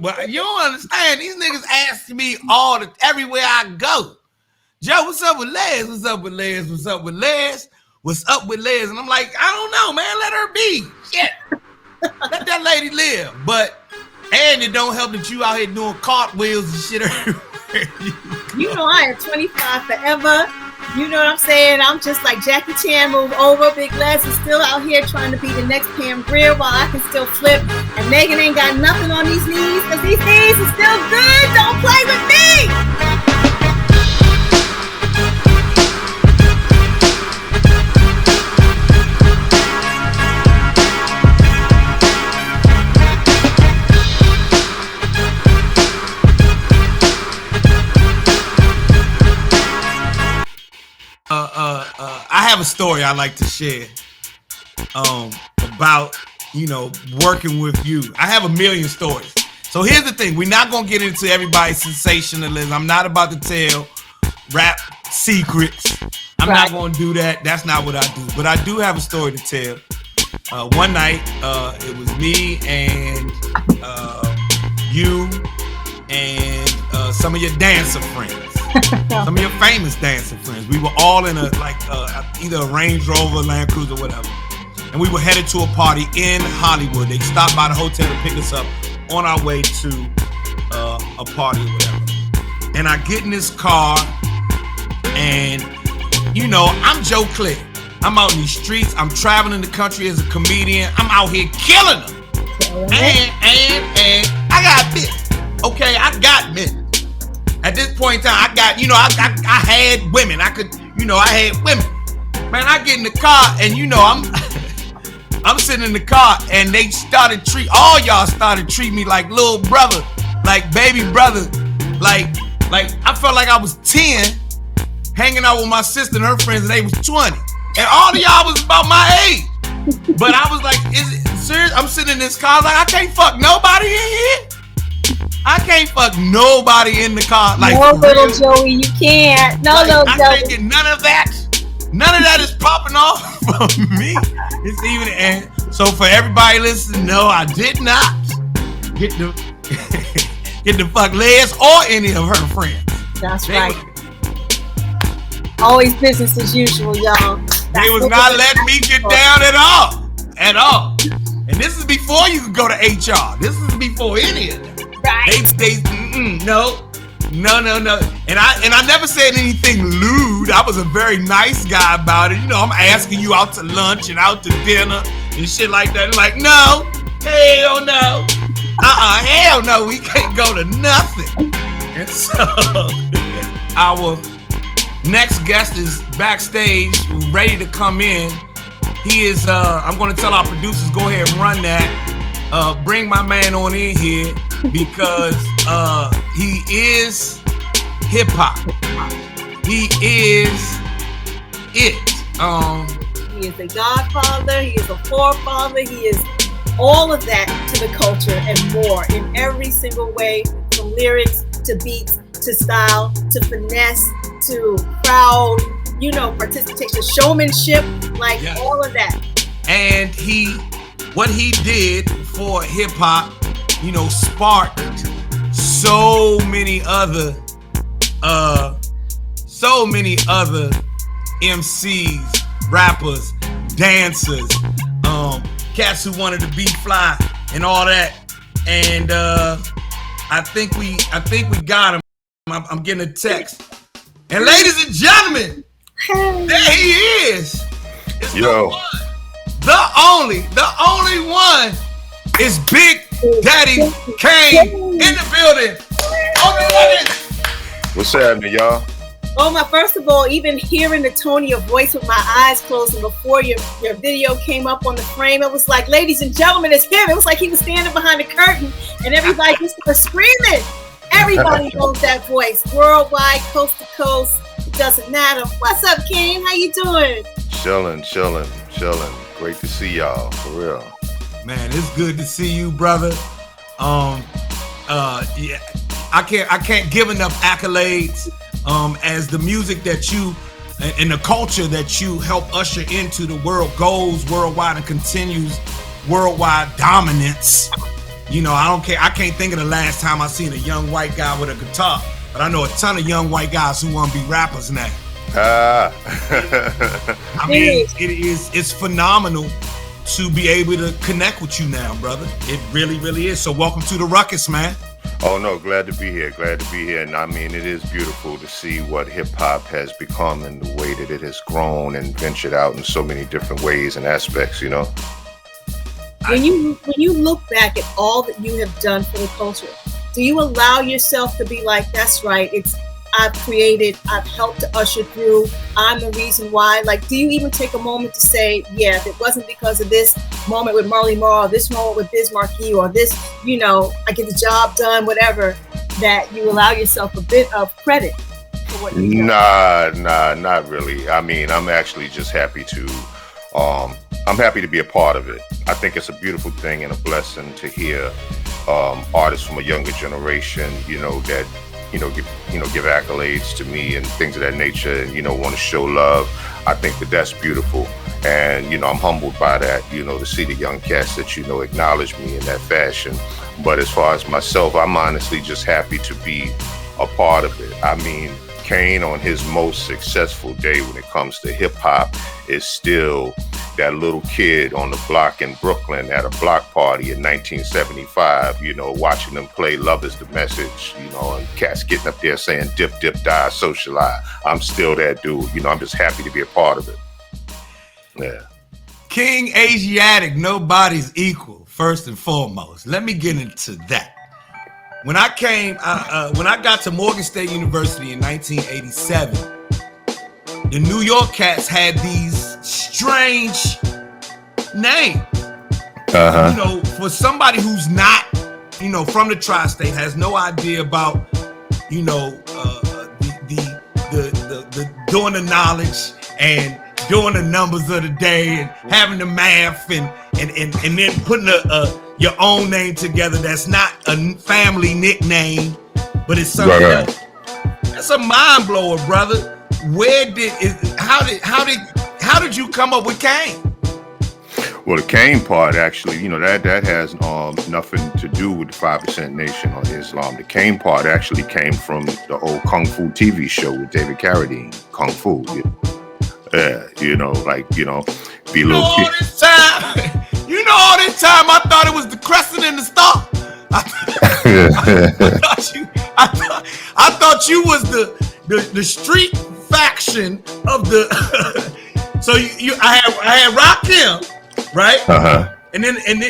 But you don't understand. These niggas ask me everywhere I go. Joe, what's up with Les? What's up with Les? What's up with Les? What's up with Les? And I'm like, I don't know, man. Let her be. Shit. Let that lady live. And it don't help that you out here doing cartwheels and shit everywhere. You know I am 25 forever. You know what I'm saying? I'm just like Jackie Chan, move over. Big Les is still out here trying to be the next Pam Grier while I can still flip. And Megan ain't got nothing on these knees because these knees are still good. Don't play with me. I have a story I like to share about, working with you. I have a million stories. So here's the thing. We're not going to get into everybody's sensationalism. I'm not about to tell rap secrets. I'm not going to do that. That's not what I do. But I do have a story to tell. One night, it was me and you and some of your dancer friends. Some of your famous dancing friends. We were all in either a Range Rover, Land Cruiser, whatever. And we were headed to a party in Hollywood. They stopped by the hotel to pick us up on our way to a party or whatever. And I get in this car and, I'm Joe Clair. I'm out in these streets. I'm traveling the country as a comedian. I'm out here killing them. And I got bit. Okay, I got bit. At this point in time, I got, I had women. I had women. Man, I get in the car and I'm sitting in the car and they all y'all started treating me like little brother, like baby brother. Like I felt like I was 10 hanging out with my sister and her friends and they was 20. And all of y'all was about my age. But I was like, is it serious? I'm sitting in this car like I can't fuck nobody in here. I can't fuck nobody in the car. Like, no, little Joey, you can't. No, little Joey. I can't get none of that. None of that is popping off from me. It's even, and so for everybody listening, no, I did not get the fuck Les or any of her friends. That's right. Always business as usual, y'all. They was not letting me get down at all. And this is before you could go to HR. This is before any of that. Right. No. And I never said anything lewd. I was a very nice guy about it. I'm asking you out to lunch and out to dinner and shit like that. And like, no, hell no. Hell no, we can't go to nothing. And so our next guest is backstage, ready to come in. He is, I'm going to tell our producers, go ahead and run that. Bring my man on in here because he is hip hop. He is it. He is a godfather. He is a forefather. He is all of that to the culture and more in every single way, from lyrics to beats to style to finesse to crowd, participation, showmanship, all of that. And what he did for hip hop, sparked so many other MCs, rappers, dancers, cats who wanted to be fly and all that. And I think we got him. I'm getting a text. And ladies and gentlemen, there he is. It's the only one is Big Daddy Kane in the building. What's happening, y'all? Oh, first of all, even hearing the tone of your voice with my eyes closed and before your video came up on the frame, it was like, ladies and gentlemen, it's him. It was like he was standing behind the curtain and everybody just was screaming. Everybody knows that voice. Worldwide, coast to coast, it doesn't matter. What's up, Kane? How you doing? Chilling. Great to see y'all, for real. Man, it's good to see you, brother. Yeah, I can't give enough accolades as the music that you and the culture that you help usher into the world goes worldwide and continues worldwide dominance. You know, I don't care. I can't think of the last time I seen a young white guy with a guitar, but I know a ton of young white guys who want to be rappers now. I mean, it's phenomenal to be able to connect with you now, brother. It really, really is. So welcome to the Ruckus, man. Oh no, glad to be here. Glad to be here. And I mean, it is beautiful to see what hip hop has become and the way that it has grown and ventured out in so many different ways and aspects, you know. When you look back at all that you have done for the culture, do you allow yourself to be like, that's right, I've created, I've helped to usher through, I'm the reason why? Like, do you even take a moment to say, yeah, if it wasn't because of this moment with Marley Marl, or this moment with Biz Markie, or this, you know, I get the job done, whatever, that you allow yourself a bit of credit for what you've done? Nah, not really. I mean, I'm actually just happy to be a part of it. I think it's a beautiful thing and a blessing to hear artists from a younger generation, you know, that give accolades to me and things of that nature, and want to show love. I think that's beautiful, and I'm humbled by that. To see the young cats that acknowledge me in that fashion. But as far as myself, I'm honestly just happy to be a part of it. I mean, Kane on his most successful day when it comes to hip hop is still that little kid on the block in Brooklyn at a block party in 1975, watching them play Love Is The Message, and cats getting up there saying dip, dip, die, socialize. I'm still that dude. I'm just happy to be a part of it. Yeah. King Asiatic, nobody's equal, first and foremost. Let me get into that. When I got to Morgan State University in 1987, the New York cats had these strange names. Uh-huh. For somebody who's not, from the tri-state, has no idea about, the doing the knowledge and doing the numbers of the day and having the math and then putting your own name together that's not a family nickname, but it's something else. That's a mind blower, brother. How did you come up with Kane? Well, the Kane part actually, that has nothing to do with the 5% Nation or Islam. The Kane part actually came from the old Kung Fu TV show with David Carradine, Kung Fu. Yeah, be a little kid. All this time I thought it was the crescent and the star. I thought you was the street faction of the so I had Rakim, right? Uh-huh.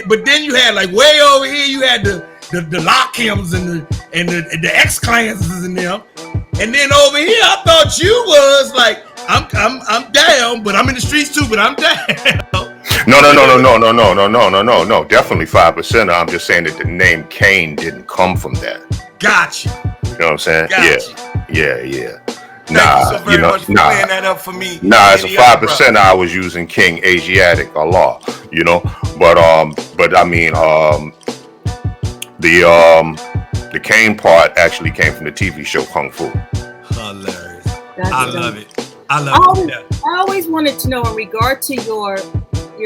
But then you had like way over here you had the Lockims and the X-Clans and them. And then over here I thought you was like I'm down, but I'm in the streets too, but I'm down. No. Definitely 5%. I'm just saying that the name Kane didn't come from that. Gotcha. You know what I'm saying? Yeah. Thank you so very much for clearing that up for me. As a 5%, I was using King Asiatic a lot, But I mean, the Kane part actually came from the TV show Kung Fu. Hilarious. I love it. I always wanted to know in regard to your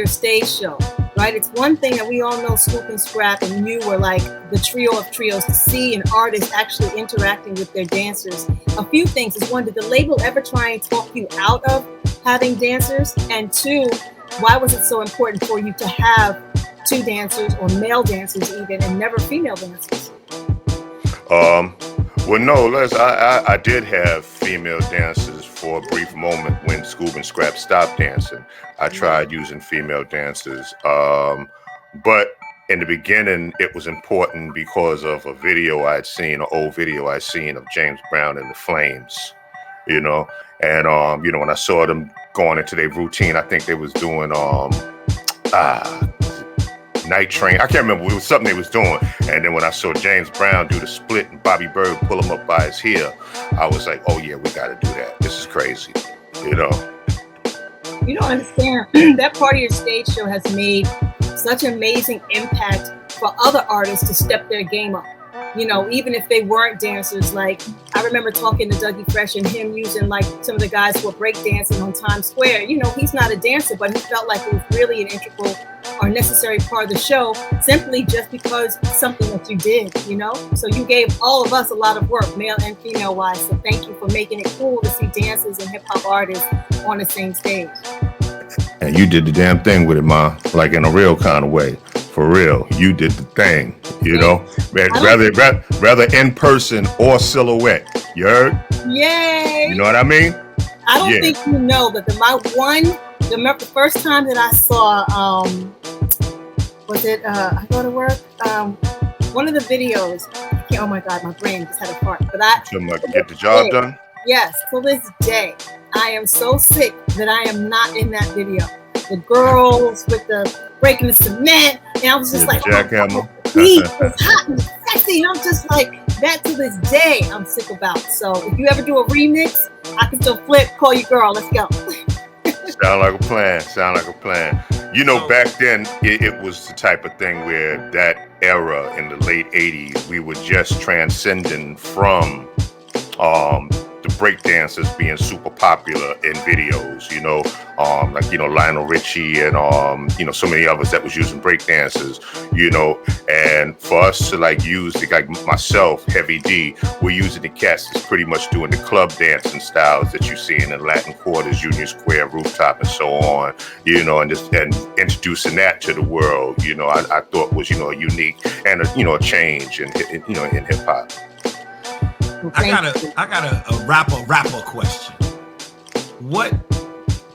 stage show, right? It's one thing that we all know Scoop and Scrap and you were like the trio of trios, to see an artist actually interacting with their dancers. A few things is, one, did the label ever try and talk you out of having dancers? And two, why was it so important for you to have two dancers, or male dancers even, and never female dancers? Well, no, Les, I did have female dancers for a brief moment when Scoob and Scrap stopped dancing. I tried using female dancers, but in the beginning, it was important because of a video I'd seen, an old video I'd seen of James Brown and the Flames, and when I saw them going into their routine, I think they was doing Night Train. I can't remember. It was something they was doing. And then when I saw James Brown do the split and Bobby Bird pull him up by his hair, I was like, oh yeah, we got to do that. This is crazy. You don't understand. That part of your stage show has made such amazing impact for other artists to step their game up. Even if they weren't dancers. Like, I remember talking to Dougie Fresh and him using like some of the guys who were break dancing on Times Square. He's not a dancer, but he felt like it was really an integral are a necessary part of the show, simply just because it's something that you did, you know? So you gave all of us a lot of work, male and female wise. So thank you for making it cool to see dancers and hip hop artists on the same stage. And you did the damn thing with it, Ma, like in a real kind of way. For real, you did the thing, you know? Rather in person or silhouette. You heard? Yay! You know what I mean? I don't think you know, but the first time that I saw, I go to work? One of the videos, oh my God, my brain just had a fart. But Get the job done? Yes, to this day, I am so sick that I am not in that video. The girls with the breaking the cement, and I was just like, jackhammer. Beat was hot and sexy, and I'm just like, that to this day I'm sick about. So if you ever do a remix, I can still flip, call you girl, let's go. Sound like a plan. You know, back then it was the type of thing where that era in the late 80s, we were just transcending from the breakdancers being super popular in videos, you know, like, you know, Lionel Richie and, you know, so many others that was using breakdancers, you know, and for us to like use like myself, Heavy D, we're using the cats that's pretty much doing the club dancing styles that you see in the Latin Quarters, Union Square, Rooftop, and so on, you know, and introducing that to the world, you know, I thought was, you know, unique and a change in hip hop. I got a rapper question. What?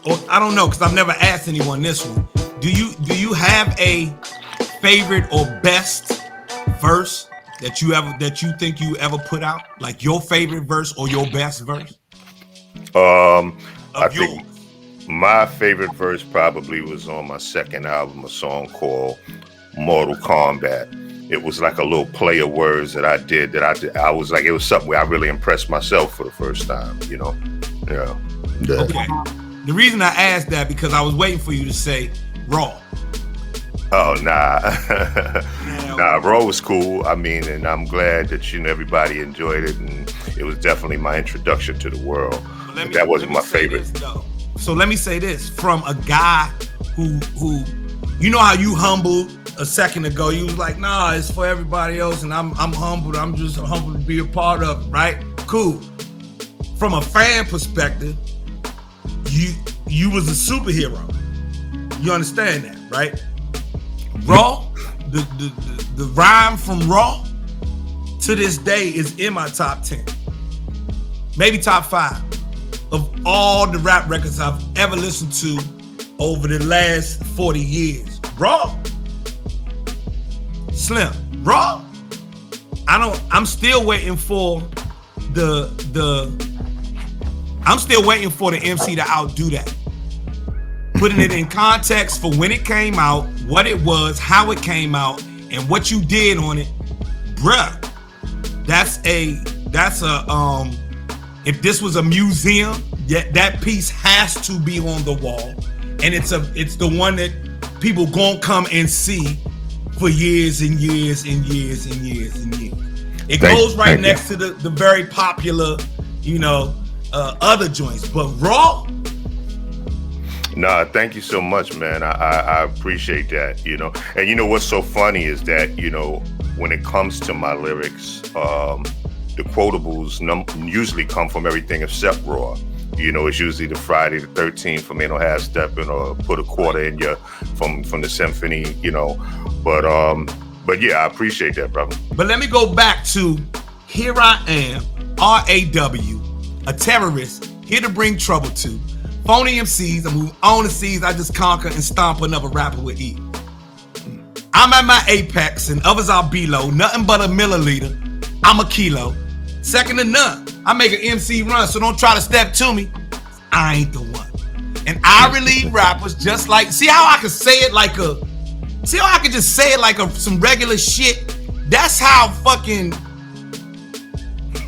Or I don't know, because I've never asked anyone this one. Do you have a favorite or best verse that you think you ever put out? Like your favorite verse or your best verse? I think my favorite verse probably was on my second album, a song called Mortal Kombat. It was like a little play of words that I did. I was like, it was something where I really impressed myself for the first time, you know? Yeah. Okay. The reason I asked that because I was waiting for you to say Raw. Oh, nah. Nah, Raw was cool. I mean, and I'm glad that, you know, everybody enjoyed it, and it was definitely my introduction to the world. That wasn't my favorite. So let me say this, from a guy who you know how you humbled a second ago, you was like, nah, it's for everybody else, and I'm humbled. I'm just humbled to be a part of it, right? Cool. From a fan perspective, you was a superhero. You understand that, right? Raw, the rhyme from Raw to this day is in my top 10, maybe top 5 of all the rap records I've ever listened to over the last 40 years. Raw. Slim, Raw. I'm still waiting for the MC to outdo that. Putting it in context for when it came out, what it was, how it came out, and what you did on it, bruh. That's a if this was a museum, that piece has to be on the wall, and it's the one that people gonna come and see for years and years and years and years and years. It goes right next to the very popular, you know, other joints, but Raw. Nah, thank you so much, man. I appreciate that, you know. And you know what's so funny is that, you know, when it comes to my lyrics, the quotables usually come from everything except Raw. You know, it's usually the Friday the 13th from Ain't No Half Stepping or Put a Quarter in You from the Symphony, you know. But yeah, I appreciate that, brother. But let me go back to Here I Am, R.A.W., a terrorist, here to bring trouble to. Phony MCs, I'm on the seas, I just conquer and stomp another rapper with E. I'm at my apex and others are below, nothing but a milliliter, I'm a kilo. Second to none, I make an MC run, so don't try to step to me, I ain't the one. And I relieve rappers just like, see how I can say it like some regular shit? That's how fucking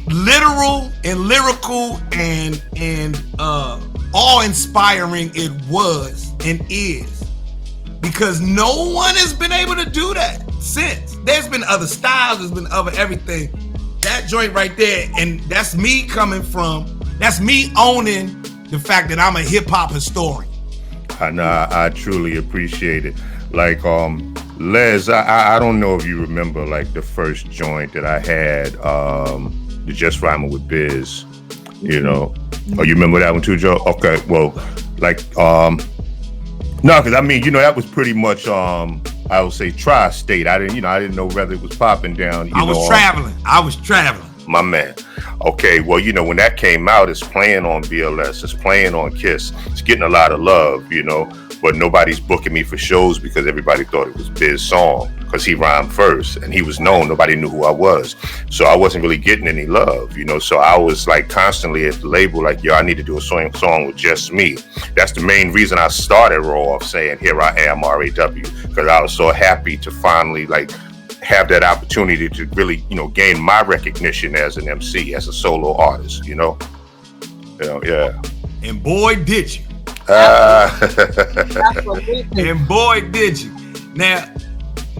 literal and lyrical and awe-inspiring it was and is, because no one has been able to do that since. There's been other styles, there's been other everything. That joint right there, and that's me that's me owning the fact that I'm a hip-hop historian. I know, I truly appreciate it. Like Les, I don't know if you remember like the first joint that I had, the Just Rhyming with Biz, you know. Oh, you remember that one too, Joe? Okay, well, like no, because I mean, you know, that was pretty much I would say tri-state. I didn't know whether it was popping down. I was traveling. My man. Okay, well, you know, when that came out, it's playing on BLS, it's playing on Kiss, it's getting a lot of love, you know, but nobody's booking me for shows because everybody thought it was Biz's song because he rhymed first and he was known. Nobody knew who I was, so I wasn't really getting any love, you know. So I was like constantly at the label, like, yo, I need to do a song with just me. That's the main reason I started off saying, here I am, RAW, because I was so happy to finally like have that opportunity to really, you know, gain my recognition as an MC, as a solo artist, you know. Yeah. And boy, did you. And boy, did you. Now,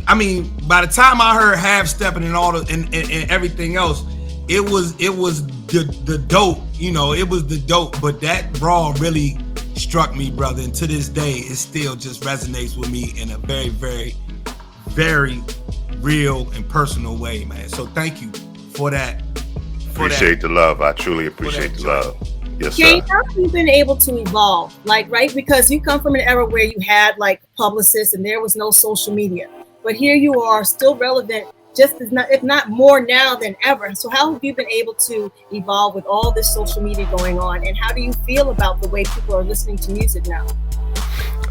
I mean, by the time I heard Half Stepping and all the and everything else, it was the dope, you know, it was the dope. But that raw really struck me, brother. And to this day, it still just resonates with me in a very, very, very real and personal way, man. So thank you for that. Appreciate the love. I truly appreciate the love. Yes, Kane, sir. how have you been able to evolve? Like, right? Because you come from an era where you had like publicists and there was no social media. But here you are, still relevant, just as not, if not more now than ever. So how have you been able to evolve with all this social media going on? And how do you feel about the way people are listening to music now?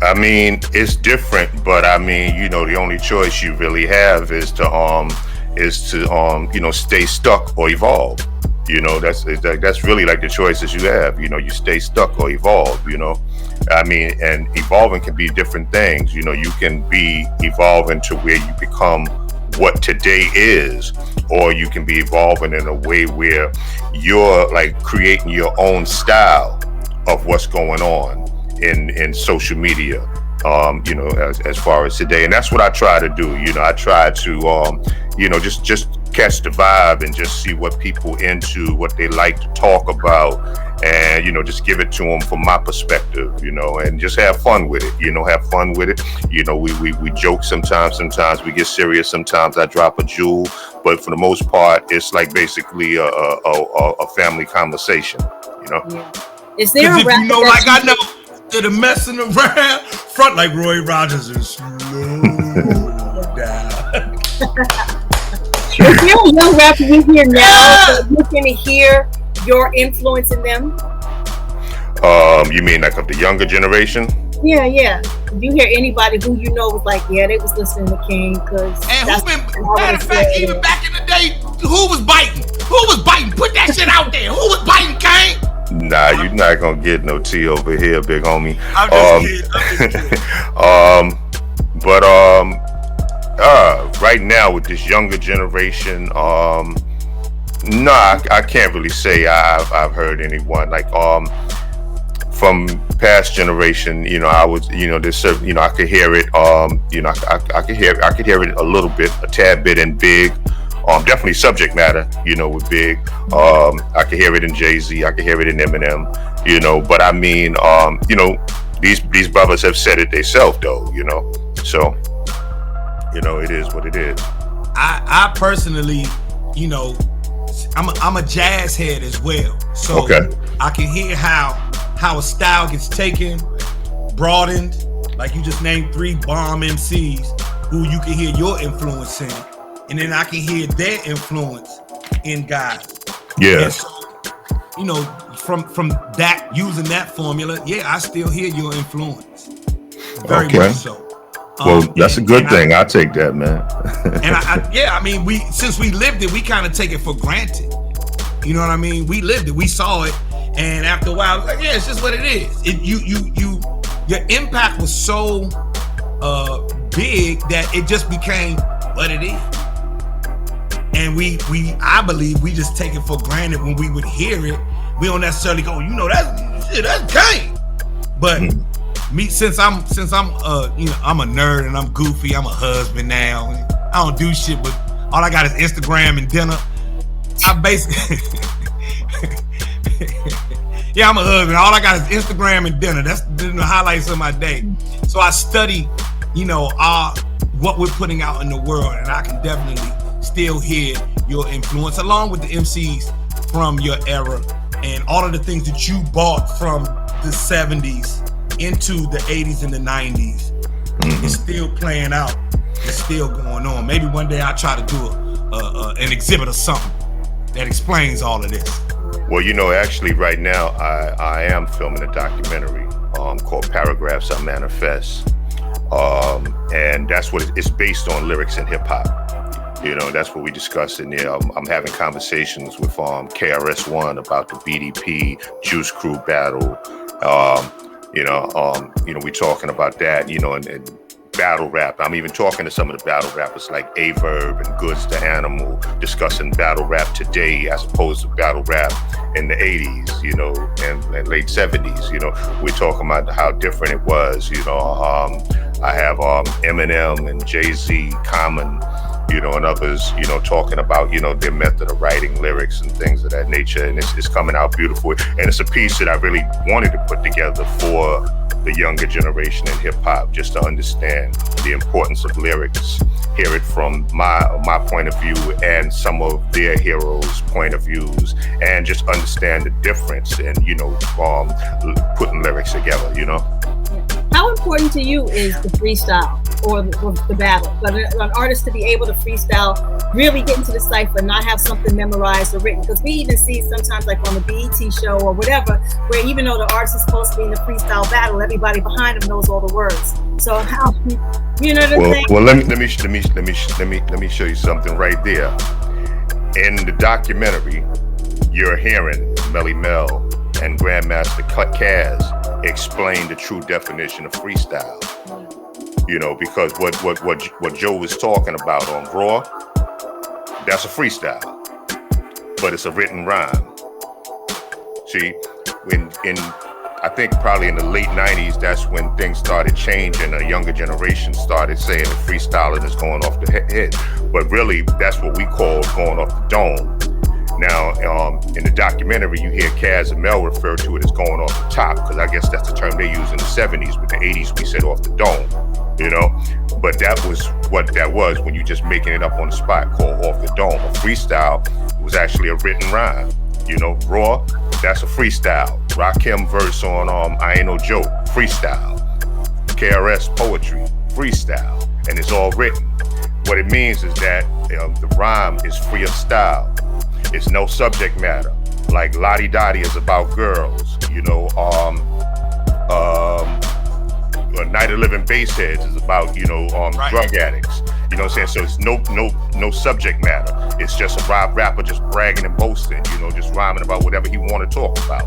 I mean, it's different, but I mean, you know, the only choice you really have is to you know, stay stuck or evolve. You know, that's really like the choices you have. You know, you stay stuck or evolve, you know. I mean, and evolving can be different things. You know, you can be evolving to where you become what today is, or you can be evolving in a way where you're like creating your own style of what's going on in social media, you know, as far as today. And that's what I try to do. You know, I try to, you know, just catch the vibe and just see what people into, what they like to talk about, and, you know, just give it to them from my perspective, you know, and just have fun with it, you know, have fun with it. You know, we joke sometimes we get serious, sometimes I drop a jewel, but for the most part, it's like basically a family conversation, you know. Yeah. Is there a if you know, like I know, to the messing around front like Roy Rogers and slow down. Is there a young rapper you hear now that you can hear your influence in them? You mean like of the younger generation? Yeah. Do you hear anybody who you know was like, yeah, they was listening to King? Because Matter of fact, even back in the day, who was biting? Put that shit out there. Who was biting, Kane? Nah, you're not gonna get no tea over here, big homie. I'm just kidding. But right now with this younger generation, no, I can't really say I've heard anyone like from past generation. You know, I was, you know, there's certain, you know, I could hear it. You know, I could hear it a little bit, a tad bit in Big. Definitely Subject Matter, you know, with Big. I could hear it in Jay-Z. I could hear it in Eminem, you know. But I mean, you know, these brothers have said it themselves, though, you know. So, you know, it is what it is. I personally, you know, I'm a jazz head as well. So okay. I can hear how a style gets taken, broadened. Like you just named 3 bomb MCs who you can hear your influence in. And then I can hear their influence in guys. Yeah. So, you know, from that, using that formula, yeah, I still hear your influence. Very much so. Well, that's a good thing. I'll take that, man. And I mean, since we lived it, we kind of take it for granted. You know what I mean? We lived it, we saw it, and after a while, like, yeah, it's just what it is. Your impact was so big that it just became what it is. And I believe we just take it for granted when we would hear it. We don't necessarily go, you know, that's Kane. But me, since I'm you know, I'm a nerd and I'm goofy. I'm a husband now. I don't do shit, but all I got is Instagram and dinner. I basically, yeah, I'm a husband. All I got is Instagram and dinner. That's the highlights of my day. So I study what we're putting out in the world, and I can definitely still hear your influence along with the MCs from your era and all of the things that you bought from the 70s into the 80s and the 90s. It's still playing out. It's still going on. Maybe one day I'll try to do an exhibit or something that explains all of this. Well, actually right now I am filming a documentary called Paragraphs I Manifest. And that's what it's based on, lyrics and hip hop. That's what we discussed in there. I'm having conversations with KRS-One about the BDP Juice Crew battle. We're talking about that, and battle rap. I'm even talking to some of the battle rappers like Averb and Goods the Animal, discussing battle rap today as opposed to battle rap in the 80s, and late 70s. We're talking about how different it was. I have Eminem and Jay-Z, Common, and others, talking about, their method of writing lyrics and things of that nature. And it's coming out beautiful. And it's a piece that I really wanted to put together for the younger generation in hip hop, just to understand the importance of lyrics, hear it from my point of view and some of their heroes' point of views, and just understand the difference in, putting lyrics together, How important to you is the freestyle or the battle? But an artist to be able to freestyle, really get into the cipher, not have something memorized or written. Because we even see sometimes, like on the BET show or whatever, where even though the artist is supposed to be in the freestyle battle, everybody behind him knows all the words. So how, you know what I'm saying? Well, let me show you something right there. In the documentary, you're hearing Melly Mel and Grandmaster Caz explain the true definition of freestyle. Because what Joe was talking about on Raw, that's a freestyle, but it's a written rhyme. See, I think probably in the late 90s, that's when things started changing. A younger generation started saying that freestyling is going off the head, but really that's what we call going off the dome. Now, in the documentary, you hear Kaz and Mel refer to it as going off the top, because I guess that's the term they used in the 70s. But the 80s, we said off the dome, But that was what that was when you just making it up on the spot, called off the dome. A freestyle was actually a written rhyme. Raw, that's a freestyle. Rakim verse on I Ain't No Joke, freestyle. KRS poetry, freestyle. And it's all written. What it means is that the rhyme is free of style. It's no subject matter. Like Lottie Dottie is about girls, Night of Living Bassheads is about, drug addicts. You know what I'm saying? So it's no subject matter. It's just a rapper just bragging and boasting, just rhyming about whatever he want to talk about,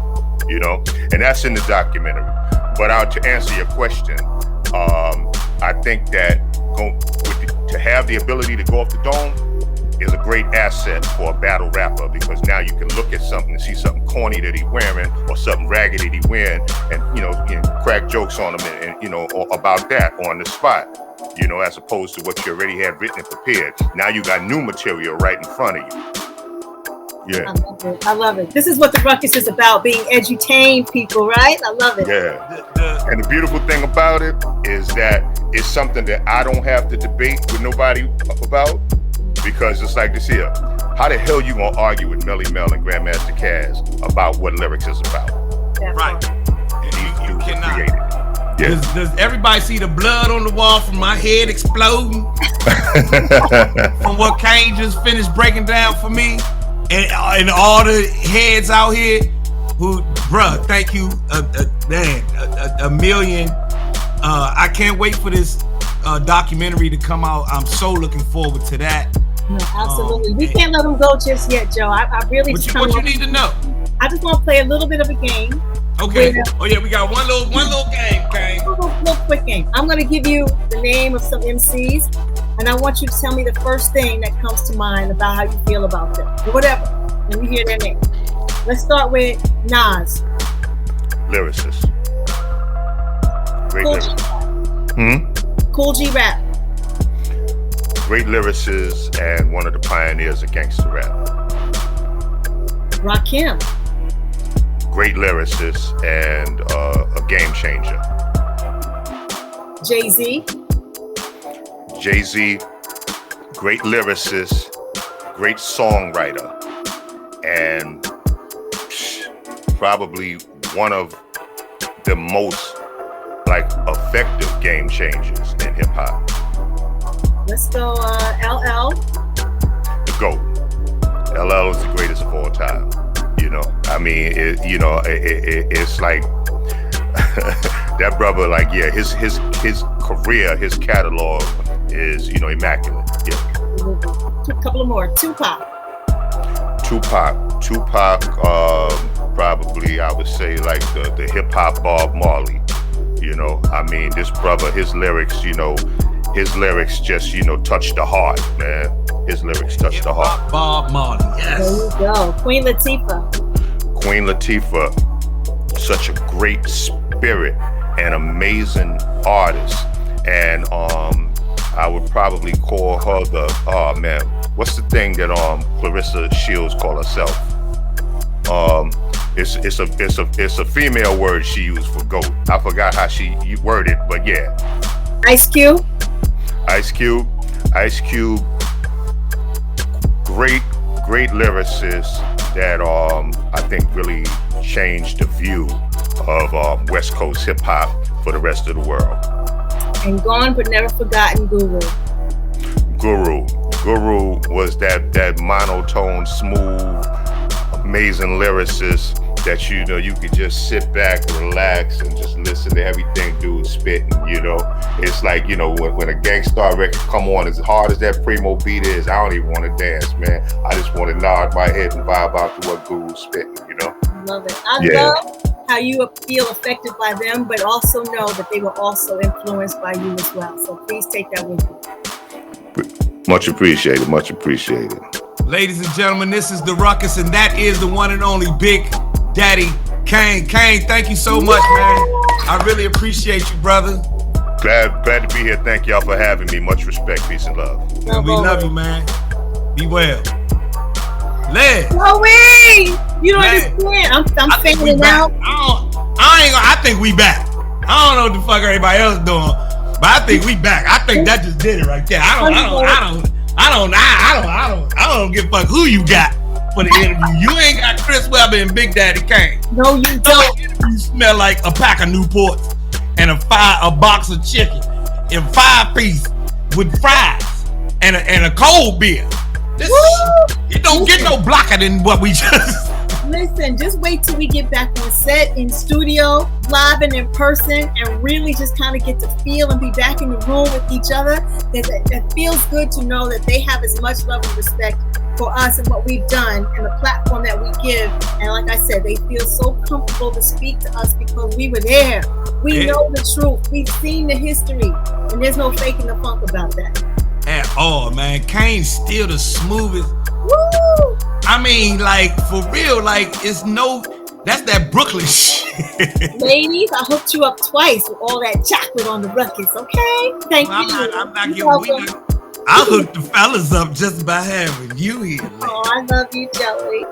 And that's in the documentary. But to answer your question, I think that to have the ability to go off the dome is a great asset for a battle rapper, because now you can look at something and see something corny that he wearing or something raggedy that he wearing, and crack jokes on him and about that on the spot, as opposed to what you already had written and prepared. Now you got new material right in front of you. Yeah, I love it. This is what the Ruckus is about, being edutained people, right? I love it. Yeah. And the beautiful thing about it is that it's something that I don't have to debate with nobody about. Because it's like this here. How the hell you gonna argue with Melly Mel and Grandmaster Caz about what lyrics is about? Right. You cannot. Yeah. Does everybody see the blood on the wall from my head exploding? From what Kane just finished breaking down for me? And all the heads out here who, bruh, thank you, a million. I can't wait for this documentary to come out. I'm so looking forward to that. No, absolutely. We can't let them go just yet, Joe. I really what you need to know. I just want to play a little bit of a game. Okay. We got one little game, Kane. A little quick game. I'm going to give you the name of some MCs, and I want you to tell me the first thing that comes to mind about how you feel about them, or whatever, when you hear their name. Let's start with Nas. Lyricist. Great Cool lyricist. Cool G Rap. Great lyricist and one of the pioneers of gangster rap. Rakim. Great lyricist and a game changer. Jay-Z. Jay-Z, great lyricist, great songwriter, and probably one of the most effective game changers in hip hop. Let's go, LL. The GOAT. LL is the greatest of all time. You know, I mean, it's like that brother. Like, yeah, his career, his catalog is immaculate. Yeah. A couple of more. Tupac. Probably I would say like the hip hop Bob Marley. You know, I mean, this brother, his lyrics just touch the heart, man. His lyrics touch the heart. Bob Marley, yes. There you go. Queen Latifah, such a great spirit and amazing artist. And I would probably call her what's the thing that Clarissa Shields call herself? It's a female word she used for GOAT. I forgot how she worded, but yeah. Ice Cube. Great lyricist that I think really changed the view of West Coast hip hop for the rest of the world. And gone but never forgotten, Guru. Guru was that monotone, smooth, amazing lyricist that you could just sit back, relax, and just listen to everything dude spitting. It's like when a Gangstar record come on, as hard as that Primo beat is, I don't even want to dance, man. I just want to nod my head and vibe out to what Guru's spitting. Love it. I love how you feel affected by them, but also know that they were also influenced by you as well. So please take that with you. Much appreciated. Ladies and gentlemen, this is the Ruckus, and that is the one and only Big Daddy Kane. Kane, thank you so much, man. I really appreciate you, brother. Glad to be here. Thank y'all for having me. Much respect, peace, and love. And we love you, man. Be well. Les. Chloe, you don't understand. I'm figuring it out. I think we back. I don't know what the fuck everybody else doing, but I think we back. I think that just did it right there. I don't give a fuck who you got for the interview. You ain't got Chris Webber and Big Daddy Kane. No, you don't. You smell like a pack of Newports and a box of chicken and 5-piece with fries and a cold beer. It don't get no blacker than what we just. Listen, just wait till we get back on set, in studio, live and in person, and really just kind of get to feel and be back in the room with each other. It feels good to know that they have as much love and respect for us and what we've done and the platform that we give. And like I said, they feel so comfortable to speak to us because we were there. We know the truth. We've seen the history, and there's no faking the funk about that. At all, man. Kane's still the smoothest. Woo! I mean, like, for real, like, that's that Brooklyn shit. Ladies, I hooked you up twice with all that chocolate on the Ruckus, okay? Thank you. I'm not giving. I hooked the fellas up just by having you here. Oh, I love you, Joey.